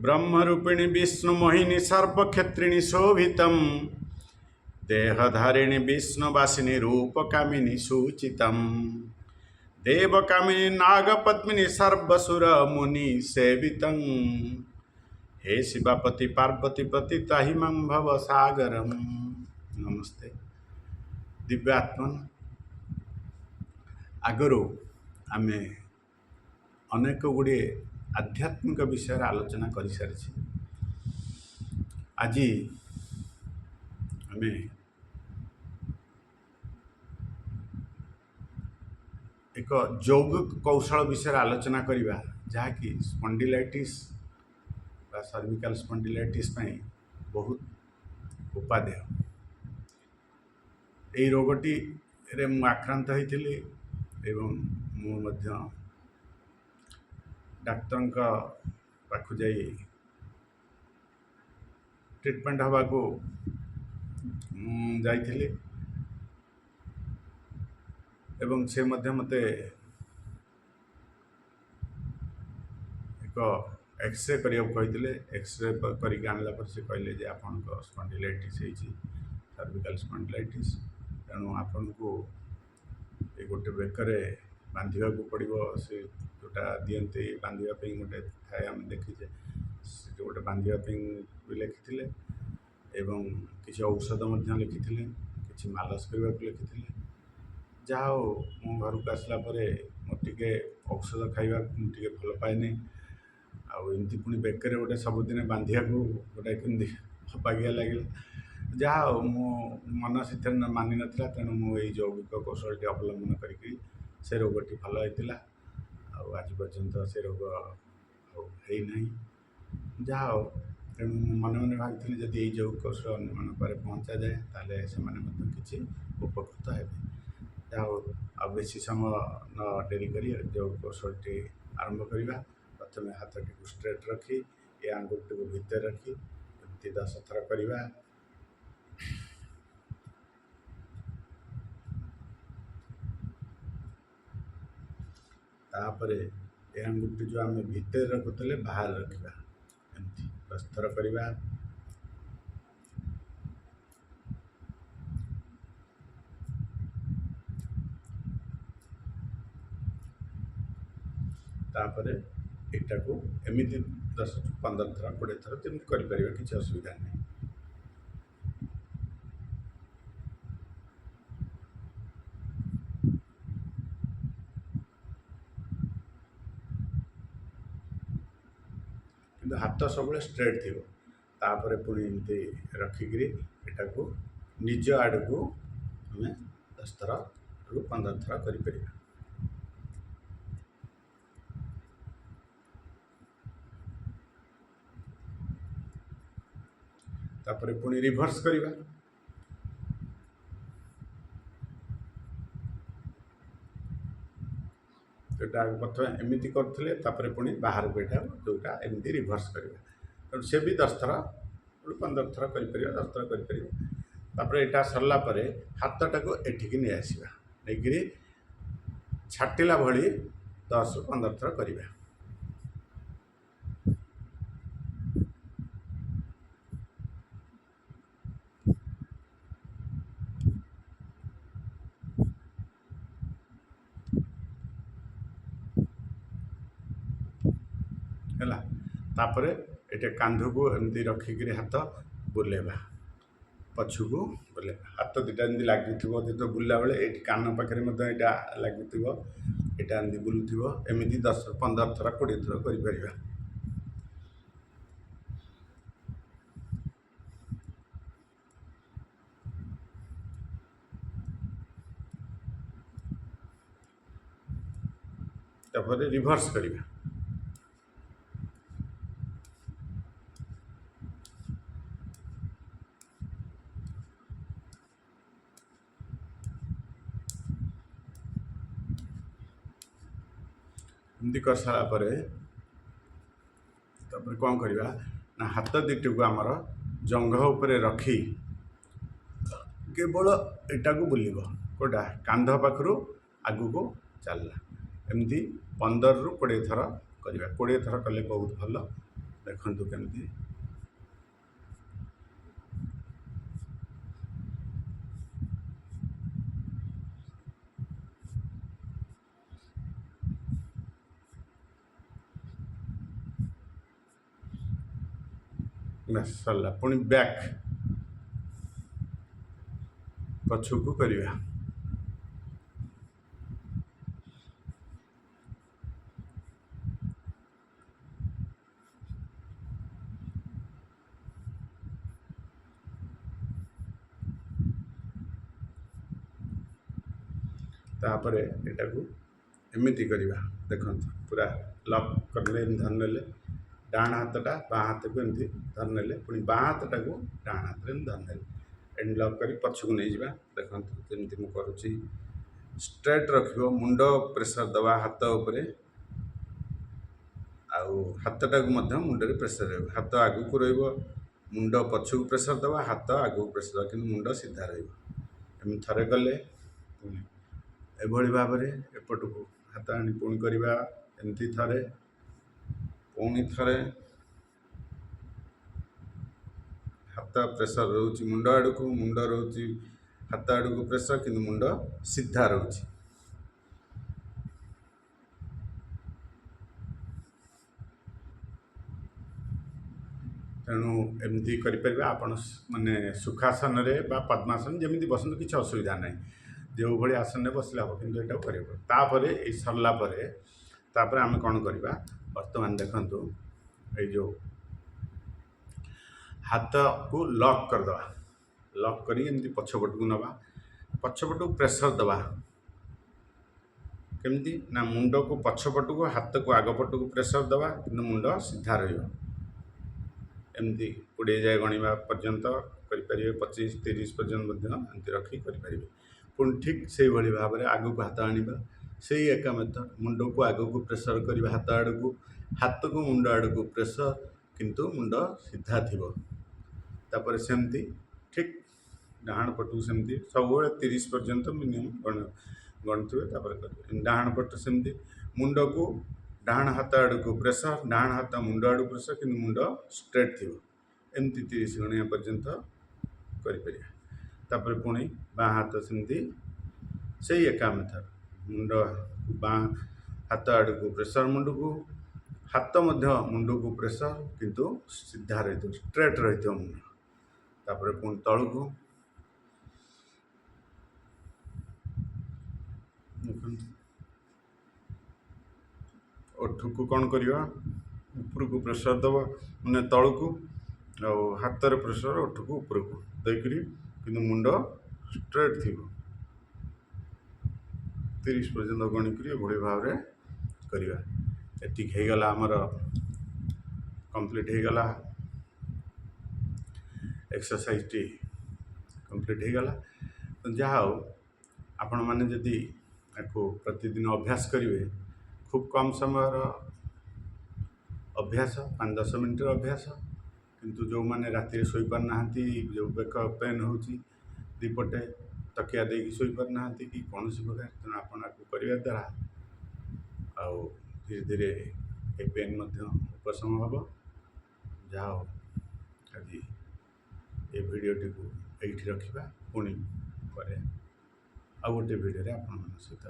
ब्रह्मरूपिणी विष्णुमोहिनी सर्वक्षेत्रिणी शोभितं देहधारिणी विष्णुवासिनी रूपकामिनी सूचितं देवकामिनी नागपद्मिनी सर्वसुर मुनि सेवितं हे शिवापति पार्वती पति ताहिमं भव सागरम। नमस्ते दिव्यात्मन। आगरू आमे अनेक गुड़े आध्यात्मिक विषय आलोचना कर सारी। आज आमे एक यौगिक कौशल विषय आलोचना करवा जहाँकि स्पॉन्डिलाइटिस सर्विकल स्पॉन्डिलाइटिस बहुत उपादेय। यही रोगटी रे मु आक्रांत होइथिली एवं मु मध्य डाक्तर पाखु जाई ट्रीटमेंट हवा को जाइथिली एवं से मध्य मते एक एक्सरे करिया कहिथिले। एक्सरे करिक आनला पर से कहले जे आपन को स्पॉन्डिलाइटिस होइछि सर्विकल स्पॉन्डिलाइटिस तेणु आपन को ए गोटे बेकरे बांधिया को पड़ो से जोटा दियंते बांधिया पे गोटे थाए आम देखीचे से गोटे बांधिया पे भी लिखिथिले एवं किसी औषध मध्य लिखिथिले किसी मालस करबा को लिखिथिले। जहाँ मो घर को आसला परे मोटे औषध खाइबा टे भल पाए आमती पुणी बेकर गोटे सबुदिन बांधिया को गोटे कमी हबागिया लगे जहाँ मो मन से मानि नाला तेणु मुझे यौगिक कौशल अवलंबन करके से रोगटी भल होता आज पर्यंत से रोग होना जहाँ तेणु मन मन भाई जब ये यौगिक कौशल अन्य पहुँचा जाए ताले से किसी उपकृत हे। जहाँ बेसी समय न डेरी कर यौगिक कौशल आरंभ करवा। प्रथम हाथ टी स्ट्रेट रखी ये आंगुठी को भितर रखी एमती 10 थर करवा। तापर ये आंगुठी जो आम भितर रखुले बाहर रखा एमती 10 थर करवा। तापर एटा को एमती 10-15 थर 20 थर जमी कर किसी असुविधा नहीं। कि हाथ सब स्ट्रेट थी तापर पुणी एमती रखिक एटा को निज आड़ को आम 10 थर 15 थर कर। तापर पुणी रिभर्स करवा। जोटा प्रथम एमती करते पुणी बाहर को यहाँ जोटा एमती रिभर्स करवा तेणु से भी 10 थर 15 थर कर 10 थर कर। यहाँ सरला हाथटा को एठिकी नहीं आसवा नहीं छाटिला भली 10-15 थर करवा। है तापर ये कांध को एमती रखिक हाथ बुलेवा पछू को बुलेवा हाथ दुटा एमती लगी जो बुला बेले ये कान पाखे लगी यहाँ एमती बुलूव एमती 10-15 थर 20 थर कर। तापर रिभर्स करवा। एमती कर सारापर कौन करवा ना हाथ दुटी को आमर जंघ उपरे रखी केवल एटा को बुल कोटा कांध पाखु आगू को चलला एमती 15 ରୁ 20 थर करवा। 20 थर कले बहुत भल ଦେଖନ୍ତୁ କେମିତି ବାସ୍ ସରିଲା। ପୁଣି ବ୍ୟାକ୍ ପଛକୁ କରିବା। ତାପରେ ଏଟାକୁ ଏମିତି କରିବା। ଦେଖନ୍ତୁ ପୁରା ଲକ୍ କରିଲେ ଏମିତି ଧରିନେଲେ ଡାହାଣ ହାତଟା ବାଁ ହାତକୁ ଏମିତି ଧରିନେଲେ, ପୁଣି ବାଁ ହାତଟାକୁ ଡାହାଣ ହାତରେ ଏମିତି ଧରିନେଲେ, ଏମିତି ଲକ୍ କରି ପଛକୁ ନେଇଯିବା। ଦେଖନ୍ତୁ ଯେମିତି ମୁଁ କରୁଛି, ଷ୍ଟ୍ରେଟ୍ ରଖିବ, ମୁଣ୍ଡ ପ୍ରେସର ଦେବା ହାତ ଉପରେ, ଆଉ ହାତଟାକୁ ମଧ୍ୟ ମୁଣ୍ଡରେ ପ୍ରେସର ରହିବ। ହାତ ଆଗକୁ ରହିବ, ମୁଣ୍ଡ ପଛକୁ ପ୍ରେସର ଦେବା, ହାତ ଆଗକୁ ପ୍ରେସର ଦେବା, କିନ୍ତୁ ମୁଣ୍ଡ ସିଧା ରହିବ। ଏମିତି ଥରେ କଲେ ପୁଣି ଏଭଳି ଭାବରେ ଏପଟକୁ ହାତ ଆଣି ପୁଣି କରିବା, ଏମିତି ଥରେ, ପୁଣି ଥରେ ହାତ ପ୍ରେସର ରହୁଛି ମୁଣ୍ଡ ଆଡ଼କୁ, ମୁଣ୍ଡ ରହୁଛି ହାତ ଆଡ଼କୁ ପ୍ରେସର, କିନ୍ତୁ ମୁଣ୍ଡ ସିଧା ରହୁଛି। ତେଣୁ ଏମିତି କରିପାରିବେ ଆପଣ, ମାନେ ସୁଖାସନରେ ବା ପଦ୍ମାସନ ଯେମିତି ବସନ୍ତୁ, କିଛି ଅସୁବିଧା ନାହିଁ। ଯେଉଁଭଳି ଆସନରେ ବସିଲେ ହେବ, କିନ୍ତୁ ଏଟାକୁ କରିବାକୁ। ତାପରେ ଏଇ ସରିଲା ପରେ ତାପରେ ଆମେ କ'ଣ କରିବା, ବର୍ତ୍ତମାନ ଦେଖନ୍ତୁ ଏଇ ଯେଉଁ ହାତକୁ ଲକ୍ କରିଦେବା। ଲକ୍ କରି ଏମିତି ପଛପଟକୁ ନେବା, ପଛପଟକୁ ପ୍ରେସର ଦେବା। କେମିତି ନା ମୁଣ୍ଡକୁ ପଛପଟକୁ, ହାତକୁ ଆଗ ପଟକୁ ପ୍ରେସର ଦେବା, କିନ୍ତୁ ମୁଣ୍ଡ ସିଧା ରହିବ। ଏମିତି 20 ଯାଏ ଗଣିବା ପର୍ଯ୍ୟନ୍ତ କରିପାରିବେ, 25, 30 ପର୍ଯ୍ୟନ୍ତ ମଧ୍ୟ ଏମିତି ରଖି କରିପାରିବେ। ପୁଣି ଠିକ୍ ସେଇଭଳି ଭାବରେ ଆଗକୁ ହାତ ଆଣିବା, ସେଇ ଏକା ମେଥଡ଼। ମୁଣ୍ଡକୁ ଆଗକୁ ପ୍ରେସର କରିବା ହାତ ଆଡ଼କୁ, ହାତକୁ ମୁଣ୍ଡ ଆଡ଼କୁ ପ୍ରେସର, କିନ୍ତୁ ମୁଣ୍ଡ ସିଧା ଥିବ। ତାପରେ ସେମିତି ଠିକ୍ ଡାହାଣ ପଟକୁ ସେମିତି ସବୁବେଳେ 30 ପର୍ଯ୍ୟନ୍ତ ମିନିମମ୍ ଗଣୁଥିବେ, ତାପରେ କରିବେ। ଡାହାଣ ପଟ ସେମିତି ମୁଣ୍ଡକୁ ଡାହାଣ ହାତ ଆଡ଼କୁ ପ୍ରେସର, ଡାହାଣ ହାତ ମୁଣ୍ଡ ଆଡ଼କୁ ପ୍ରେସର, କିନ୍ତୁ ମୁଣ୍ଡ ଷ୍ଟ୍ରେଟ୍ ଥିବ। ଏମିତି 30 ଗଣିବା ପର୍ଯ୍ୟନ୍ତ କରିପାରିବା। ତାପରେ ପୁଣି ବାଁ ହାତ ସେମିତି ସେଇ ଏକା ମେଥଡ଼, ମୁଣ୍ଡ ବାଁ ହାତ ଆଡ଼କୁ ପ୍ରେସର, ମୁଣ୍ଡକୁ, ହାତ ମଧ୍ୟ ମୁଣ୍ଡକୁ ପ୍ରେସର, କିନ୍ତୁ ସିଧା ରହିଥିବ, ଷ୍ଟ୍ରେଟ୍ ରହିଥିବ ମୁଣ୍ଡ। ତାପରେ ପୁଣି ତଳକୁ ଦେଖନ୍ତୁ, ଓଠକୁ କ'ଣ କରିବା, ଉପରକୁ ପ୍ରେସର ଦେବା, ମାନେ ତଳକୁ, ଆଉ ହାତରେ ପ୍ରେସର ଓଠକୁ ଉପରକୁ ଦେଇକରି, କିନ୍ତୁ ମୁଣ୍ଡ ଷ୍ଟ୍ରେଟ୍ ଥିବ। 30 ପର୍ଯ୍ୟନ୍ତ ଗଣିକରି ଏଭଳି ଭାବରେ କରିବା। ଏତିକି ହେଇଗଲା, ଆମର କମ୍ପ୍ଲିଟ୍ ହେଇଗଲା, ଏକ୍ସରସାଇଜଟି କମ୍ପ୍ଲିଟ୍ ହେଇଗଲା। ଯାହା ହଉ, ଆପଣମାନେ ଯଦି ୟାକୁ ପ୍ରତିଦିନ ଅଭ୍ୟାସ କରିବେ, ଖୁବ୍ କମ୍ ସମୟର ଅଭ୍ୟାସ, 5-10 ମିନିଟ୍ର ଅଭ୍ୟାସ, କିନ୍ତୁ ଯେଉଁମାନେ ରାତିରେ ଶୋଇପାରୁନାହାନ୍ତି, ଯେଉଁ ବେକ ପେନ୍ ହେଉଛି, ଦୁଇପଟେ ତକିଆ ଦେଇକି ଶୋଇପାରୁନାହାନ୍ତି କି କୌଣସି ପ୍ରକାର, ତେଣୁ ଆପଣ ୟାକୁ କରିବା ଦ୍ୱାରା ଆଉ ଧୀରେ ଧୀରେ ଏ ପେନ୍ ମଧ୍ୟ ଉପଶମ ହେବ। ଯାହା ହଉ, ଆଜି ଏ ଭିଡ଼ିଓଟିକୁ ଏଇଠି ରଖିବା, ପୁଣି ପରେ ଆଉ ଗୋଟେ ଭିଡ଼ିଓରେ ଆପଣମାନଙ୍କ ସହିତ